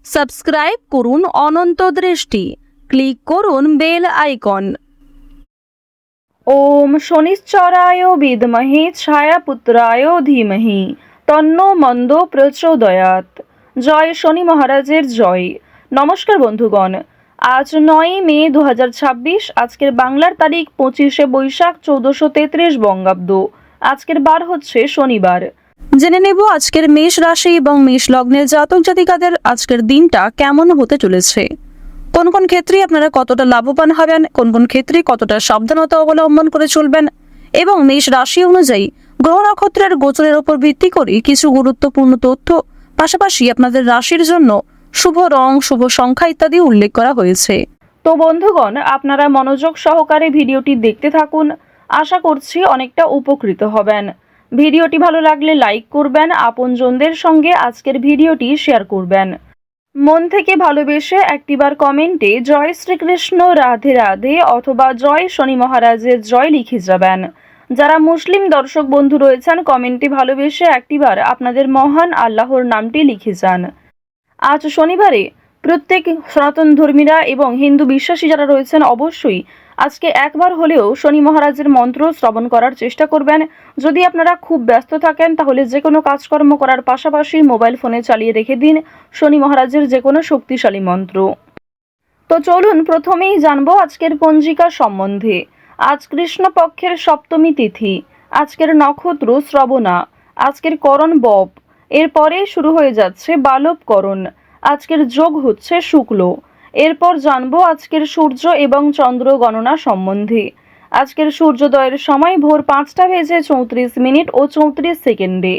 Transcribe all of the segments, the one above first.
Subscribe করুন অনন্ত দৃষ্টি, click করুন বেল আইকন। ওম শনিশ্চরায় বিদ্মহে ছায়াপুত্রায় ধীমহি তন্নো মন্দ প্রচোদয়াৎ। জয় শনি মহারাজের জয়। নমস্কার বন্ধুগণ, আজ 9 মে 2026। আজকের বাংলার তারিখ 25শে বৈশাখ 1433 বঙ্গাব্দ। আজকের বার হচ্ছে শনিবার। জেনে নেব আজকের মেষ রাশি এবং মেষ লগ্নের জাতক জাতিকাদের আজকের দিনটা কেমন হতে চলেছে। কোন কোন ক্ষেত্রে আপনারা কতটা লাভবান হবেন, কোন কোন ক্ষেত্রে কতটা সাবধানতা অবলম্বন করে চলবেন এবং মেষ রাশি অনুযায়ী গ্রহ নক্ষত্রের গোচরের উপর ভিত্তি করে কিছু গুরুত্বপূর্ণ তথ্য, পাশাপাশি আপনাদের রাশির জন্য শুভ রং, শুভ সংখ্যা ইত্যাদি উল্লেখ করা হয়েছে। তো বন্ধুগণ, আপনারা মনোযোগ সহকারে ভিডিওটি দেখতে থাকুন। আশা করছি অনেকটা উপকৃত হবেন। ভিডিওটি ভালো লাগলে লাইক করবেন, আপনজনদের সঙ্গে আজকের ভিডিওটি শেয়ার করবেন। মন থেকে ভালোবেসে একটিবার কমেন্টে জয় শ্রীকৃষ্ণ, রাধে রাধে অথবা জয় শনি মহারাজের জয় লিখে যাবেন। যারা মুসলিম দর্শক বন্ধু রয়েছেন, কমেন্টে ভালোবেসে একটিবার আপনাদের মহান আল্লাহর নামটি লিখে যান। আজ শনিবারে প্রত্যেক সনাতন ধর্মীরা এবং হিন্দু বিশ্বাসী যারা রয়েছেন অবশ্যই আজকে একবার হলেও শনি মহারাজের মন্ত্র শ্রবণ করার চেষ্টা করবেন। যদি আপনারা খুব ব্যস্ত থাকেন তাহলে যে কোনো কাজকর্ম করার পাশাপাশি মোবাইল ফোনে চালিয়ে রেখে দিন শনি মহারাজের যে কোনো শক্তিশালী মন্ত্র। তো চলুন প্রথমেই জানবো আজকের পঞ্জিকা সম্বন্ধে। আজ কৃষ্ণপক্ষের সপ্তমী তিথি, আজকের নক্ষত্র শ্রবণা, আজকের করণ বপ, এরপরে শুরু হয়ে যাচ্ছে বালবকরণ, আজকের যোগ হচ্ছে শুক্ল। এরপর জানবো আজকের সূর্য এবং চন্দ্র গণনা সম্বন্ধে। আজকের সূর্যোদয়ের সময় ভোর 5টা বেজে 34 মিনিট ও 34 সেকেন্ডে,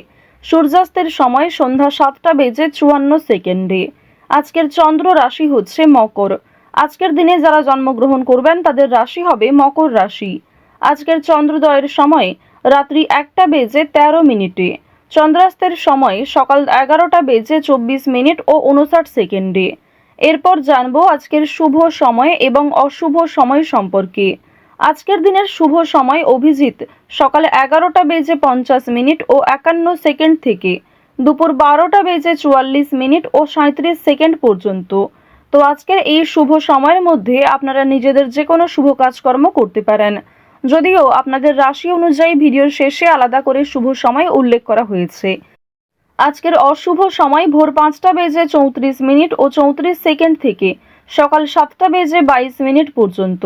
সূর্যাস্তের সময় সন্ধ্যা 7টা বেজে 54 সেকেন্ডে। আজকের চন্দ্র রাশি হচ্ছে মকর। আজকের দিনে যারা জন্মগ্রহণ করবেন তাদের রাশি হবে মকর রাশি। আজকের চন্দ্রোদয়ের সময় রাত্রি 1টা বেজে 13 মিনিটে, চন্দ্রাস্তের সময় সকাল 11টা বেজে 24 মিনিট ও 59 সেকেন্ডে। এরপর জানবো আজকের শুভ সময় এবং অশুভ সময় সম্পর্কে। আজকের দিনের শুভ সময় অভিজিৎ সকাল 11টা বেজে 50 মিনিট ও 51 সেকেন্ড থেকে দুপুর 12টা বেজে 44 মিনিট ও 37 সেকেন্ড পর্যন্ত। তো আজকের এই শুভ সময়ের মধ্যে আপনারা নিজেদের যে কোনো শুভ কাজকর্ম করতে পারেন, যদিও আপনাদের রাশি অনুযায়ী ভিডিওর শেষে আলাদা করে শুভ সময় উল্লেখ করা হয়েছে। আজকের অশুভ সময় ভোর 5টা বেজে 34 মিনিট ও 34 সেকেন্ড থেকে সকাল 7টা বেজে 22 মিনিট পর্যন্ত।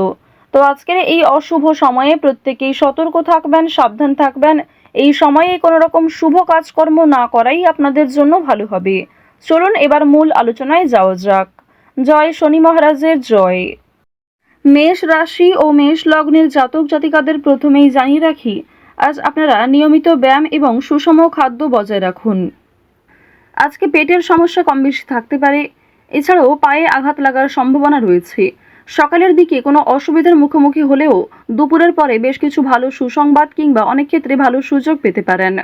তো আজকের এই অশুভ সময়ে প্রত্যেকেই সতর্ক থাকবেন, সাবধান থাকবেন। এই সময়ে কোনো রকম শুভ কাজকর্ম না করাই আপনাদের জন্য ভালো হবে। চলুন এবার মূল আলোচনায় যাওয়া যাক। জয় শনি মহারাজের জয়। মেষ রাশি ও মেষ লগ্নের জাতক জাতিকাদের প্রথমেই জানিয়ে রাখি, আজ আপনারা নিয়মিত ব্যায়াম এবং সুষম খাদ্য বজায় রাখুন। আজকে পেটের সমস্যা কম বেশি থাকতে পারে, এছাড়াও পায়ে আঘাত লাগার সম্ভাবনা রয়েছে। সকালের দিকে কোনো অসুবিধার মুখোমুখি হলেও দুপুরের পরে বেশ কিছু ভালো সুসংবাদ কিংবা অনেক ক্ষেত্রে ভালো সুযোগ পেতে পারেন।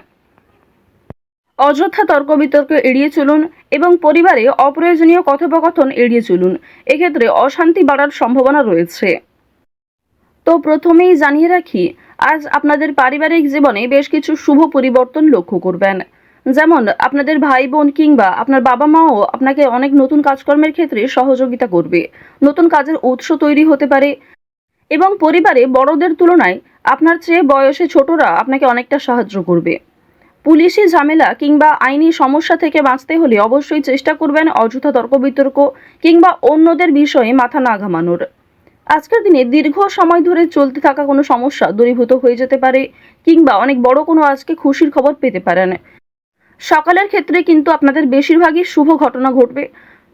অযথা তর্ক বিতর্ক এড়িয়ে চলুন এবং পরিবারে অপ্রয়োজনীয় কথোপকথন এড়িয়ে চলুন, এক্ষেত্রে অশান্তি বাড়ার সম্ভাবনা রয়েছে। তো প্রথমেই জানিয়ে রাখি, আজ আপনাদের পারিবারিক জীবনে বেশ কিছু শুভ পরিবর্তন লক্ষ্য করবেন। যেমন আপনাদের ভাই বোন কিংবা আপনার বাবা মাও আপনাকে অনেক নতুন কাজকর্মের ক্ষেত্রে সহযোগিতা করবে, নতুন কাজের উৎস তৈরি হতে পারে এবং পরিবারে বড়দের তুলনায় আপনার চেয়ে বয়সে ছোটরা আপনাকে অনেকটা সাহায্য করবে। পুলিশি ঝামেলা কিংবা আইনি সমস্যা থেকে বাঁচতে হলে অবশ্যই চেষ্টা করবেন অযথা তর্ক বিতর্ক কিংবা অন্যদের বিষয়ে মাথা না ঘামানোর। আজকের দিনে দীর্ঘ সময় ধরে চলতে থাকা কোনো সমস্যা দূরীভূত হয়ে যেতে পারে কিংবা অনেক বড় কোনো আজকে খুশির খবর পেতে পারেন। সকালের ক্ষেত্রে কিন্তু আপনাদের বেশিরভাগই শুভ ঘটনা ঘটবে,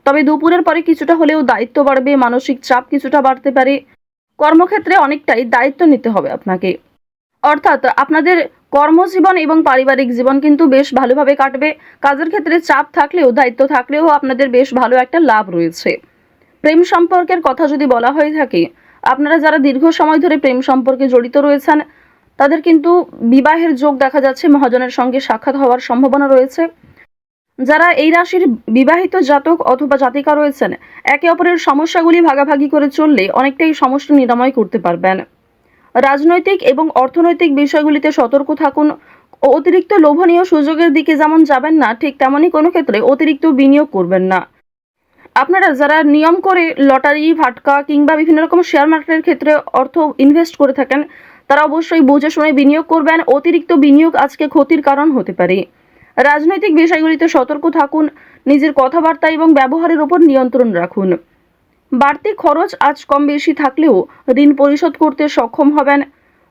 তবে দুপুরের পরে কিছুটা হলেও দায়িত্ব বাড়বে, মানসিক চাপ কিছুটা বাড়তে পারে। কর্মক্ষেত্রে অনেকটাই দায়িত্ব নিতে হবে আপনাকে, অর্থাৎ আপনাদের কর্মজীবন এবং পারিবারিক জীবন কিন্তু বেশ ভালোভাবে কাটবে। কাজের ক্ষেত্রে চাপ থাকলেও দায়িত্ব থাকলেও আপনাদের বেশ ভালো একটা লাভ রয়েছে। প্রেম সম্পর্কের কথা যদি বলা হয়ে থাকে, আপনারা যারা দীর্ঘ সময় ধরে প্রেম সম্পর্কে জড়িত রয়েছেন তাদের কিন্তু বিবাহের যোগ দেখা যাচ্ছে, মহাজনের সঙ্গে সাক্ষাৎ হওয়ার সম্ভাবনা রয়েছে। যারা এই রাশির বিবাহিত জাতক অথবা জাতিকা রয়েছেন, একে অপরের সমস্যাগুলি ভাগাভাগি করে চললে অনেকটাই সমস্যা নিরাময় করতে পারবেন। রাজনৈতিক এবং অর্থনৈতিক বিষয়গুলিতে সতর্ক থাকুন। অতিরিক্ত লোভনীয় সুযোগের দিকে যেমন যাবেন না, ঠিক তেমনই কোনো ক্ষেত্রে অতিরিক্ত বিনিয়োগ করবেন না। আপনারা যারা নিয়ম করে লটারি, ফাটকা কিংবা বিভিন্ন রকম শেয়ার মার্কেটের ক্ষেত্রে অর্থ ইনভেস্ট করে থাকেন, তারা অবশ্যই বুঝে শুনে বিনিয়োগ করবেন। অতিরিক্ত বিনিয়োগ আজকে ক্ষতির কারণ হতে পারে। রাজনৈতিক বিষয়গুলিতে সতর্ক থাকুন। নিজের কথাবার্তা এবং ব্যবহারের উপর নিয়ন্ত্রণ রাখুন। বাড়তি খরচ আজ কম বেশি থাকলেও ঋণ পরিশোধ করতে সক্ষম হবেন।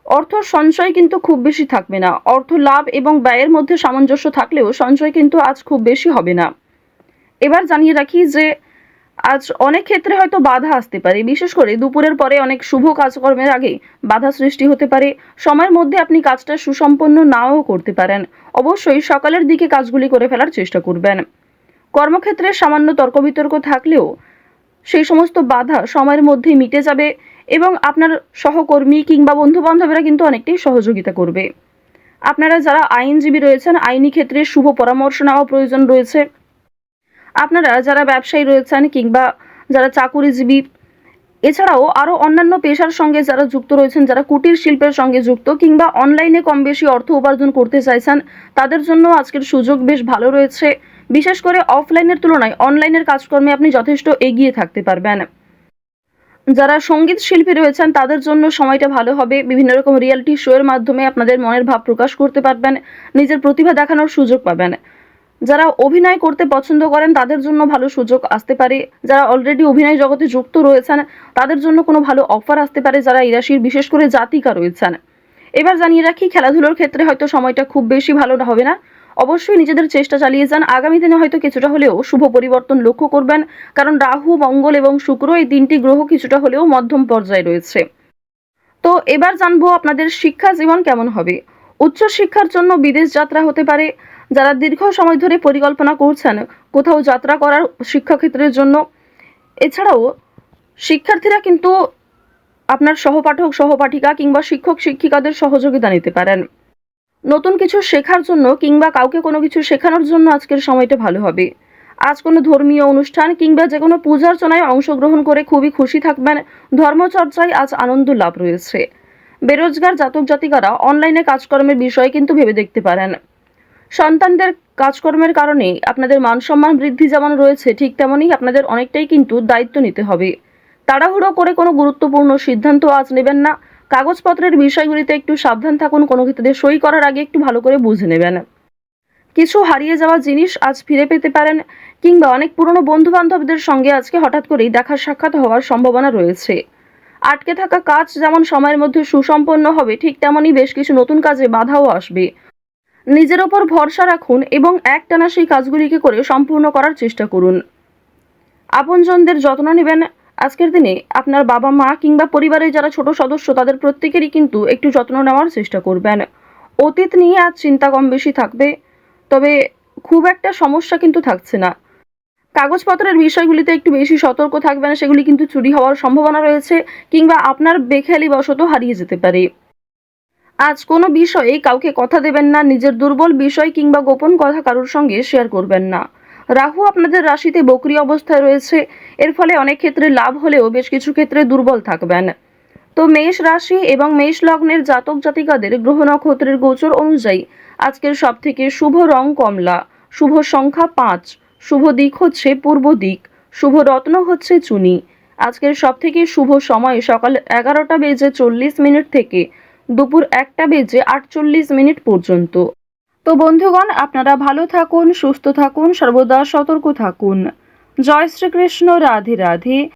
অর্থ সঞ্চয় কিন্তু খুব বেশি থাকবে না। অর্থ লাভ এবং ব্যয়ের মধ্যে সামঞ্জস্য থাকলেও সঞ্চয় কিন্তু আজ খুব বেশি হবে না। এবার জানিয়ে রাখি যে আজ অনেক ক্ষেত্রে হয়তো বাধা আসতে পারে, বিশেষ করে দুপুরের পরে অনেক শুভ কাজকর্মের আগে বাধা সৃষ্টি হতে পারে। সময়ের মধ্যে আপনি কাজটা সুসম্পন্ন নাও করতে পারেন। অবশ্যই সকালের দিকে কাজগুলি করে ফেলার চেষ্টা করবেন। কর্মক্ষেত্রে সামান্য তর্ক বিতর্ক থাকলেও সেই সমস্ত বাধা সময়ের মধ্যে মিটে যাবে এবং আপনার সহকর্মী কিংবা বন্ধু বান্ধবীরা কিন্তু অনেকটাই সহযোগিতা করবে। আপনারা যারা আইনজীবী রয়েছেন, আইনি ক্ষেত্রে শুভ পরামর্শ নেওয়া প্রয়োজন রয়েছে। আপনারা যারা ব্যবসায়ী রয়েছেন কিংবা যারা চাকুরিজীবী, এছাড়াও আরও অন্যান্য পেশার সঙ্গে যারা যুক্ত রয়েছেন, যারা কুটির শিল্পের সঙ্গে যুক্ত কিংবা অনলাইনে কম বেশি অর্থ উপার্জন করতে চাইছেন, তাদের জন্য আজকের সুযোগ বেশ ভালো রয়েছে। বিশেষ করে অফলাইনের তুলনায় অনলাইনের কাজকর্মে আপনি যথেষ্ট এগিয়ে থাকতে পারবেন। যারা সঙ্গীত শিল্পী রয়েছেন তাদের জন্য সময়টা ভালো হবে। বিভিন্ন রকম রিয়েলিটি শো এর মাধ্যমে আপনাদের মনের ভাব প্রকাশ করতে পারবেন, নিজের প্রতিভা দেখানোর সুযোগ পাবেন। যারা অভিনয় করতে পছন্দ করেন তাদের জন্য ভালো সুযোগ আসতে পারে। যারা অলরেডি অভিনয় জগতে যুক্ত রয়েছেন তাদের জন্য কোনো ভালো অফার আসতে পারে, যারা এই রাশির বিশেষ করে জাতিকা রয়েছেন। এবার জানিয়ে রাখি, খেলাধুলোর ক্ষেত্রে হয়তো সময়টা খুব বেশি ভালো হবে না। অবশ্যই নিজেদের চেষ্টা চালিয়ে যান। আগামী দিনে হয়তো কিছুটা হলেও শুভ পরিবর্তন লক্ষ্য করবেন, কারণ রাহু, মঙ্গল এবং শুক্র এই তিনটি গ্রহ কিছুটা হলেও মধ্যম পর্যায়ে রয়েছে। তো এবার জানবো আপনাদের শিক্ষা জীবন কেমন হবে। উচ্চ শিক্ষার জন্য বিদেশ যাত্রা হতে পারে। যারা দীর্ঘ সময় ধরে পরিকল্পনা করছেন কোথাও যাত্রা করার শিক্ষাক্ষেত্রের জন্য, এছাড়াও শিক্ষার্থীরা কিন্তু আপনার সহপাঠক, সহপাঠিকা কিংবা শিক্ষক, শিক্ষিকাদের সহযোগিতা নিতে পারেন। নতুন কিছু শেখার জন্য কিংবা কাউকে কোনো কিছু শেখানোর জন্য আজকের সময়টা ভালো হবে। আজ কোনো ধর্মীয় অনুষ্ঠান কিংবা যে কোনো পূজার্চনায় অংশগ্রহণ করে খুবই খুশি থাকবেন। ধর্মচর্চায় আজ আনন্দ লাভ রয়েছে। বেরোজগার জাতক জাতিকারা অনলাইনে কাজকর্মের বিষয়ে কিন্তু ভেবে দেখতে পারেন। সন্তানদের কাজকর্মের কারণে আপনাদের মান সম্মান বৃদ্ধি যেমন রয়েছে, ঠিক তেমনই আপনাদের অনেকটাই কিন্তু দায়িত্ব নিতে হবে। তাড়াহুড়ো করে কোনো গুরুত্বপূর্ণ সিদ্ধান্ত আজ নেবেন না। কাগজপত্রের বিষয়গুলিতে একটু সাবধান থাকুন। কোনো ক্ষেত্রে সই করার আগে একটু ভালো করে বুঝে নেবেন। কিছু হারিয়ে যাওয়া জিনিস আজ ফিরে পেতে পারেন কিংবা অনেক পুরনো বন্ধু বান্ধবদের সঙ্গে আজকে হঠাৎ করেই দেখা সাক্ষাৎ হওয়ার সম্ভাবনা রয়েছে। আটকে থাকা কাজ যেমন সময়ের মধ্যে সুসম্পন্ন হবে, ঠিক তেমনই বেশ কিছু নতুন কাজে বাধাও আসবে। নিজের ওপর ভরসা রাখুন এবং একটানা সেই কাজগুলিকে করে সম্পূর্ণ করার চেষ্টা করুন। আপনজনদের যত্ন নেবেন। আজকের দিনে আপনার বাবা মা কিংবা পরিবারের যারা ছোট সদস্য তাদের প্রত্যেকেরই কিন্তু একটু যত্ন নেওয়ার চেষ্টা করবেন। অতীত নিয়ে আজ চিন্তা কম বেশি থাকবে, তবে খুব একটা সমস্যা কিন্তু থাকছে না। কাগজপত্রের বিষয়গুলিতে একটু বেশি সতর্ক থাকবেন, সেগুলি কিন্তু চুরি হওয়ার সম্ভাবনা রয়েছে কিংবা আপনার বেখেয়ালি বশত হারিয়ে যেতে পারে। আজ কোনো বিষয়ে কাউকে কথা দেবেন না। নিজের দুর্বল বিষয় কিংবা গোপন কথা কারোর সঙ্গে শেয়ার করবেন না। রাহু আপনাদের রাশিতে বকরি অবস্থায় রয়েছে। এর ফলে অনেক ক্ষেত্রে লাভ হলেও বেশ কিছু ক্ষেত্রে দুর্বল থাকবেন। তো মেষ রাশি এবং মেষ লগ্নের জাতক জাতিকাদের গ্রহ নক্ষত্রের গোচর অনুযায়ী আজকের সবথেকে শুভ রং কমলা, শুভ সংখ্যা 5, শুভ দিক হচ্ছে পূর্ব দিক, শুভ রত্ন হচ্ছে চুনি। আজকের সবথেকে শুভ সময় সকাল 11:40 থেকে দুপুর 1:48 পর্যন্ত। তো বন্ধুগণ, আপনারা ভালো থাকুন, সুস্থ থাকুন, সর্বদা সতর্ক থাকুন। জয় শ্রীকৃষ্ণ। রাধে রাধে।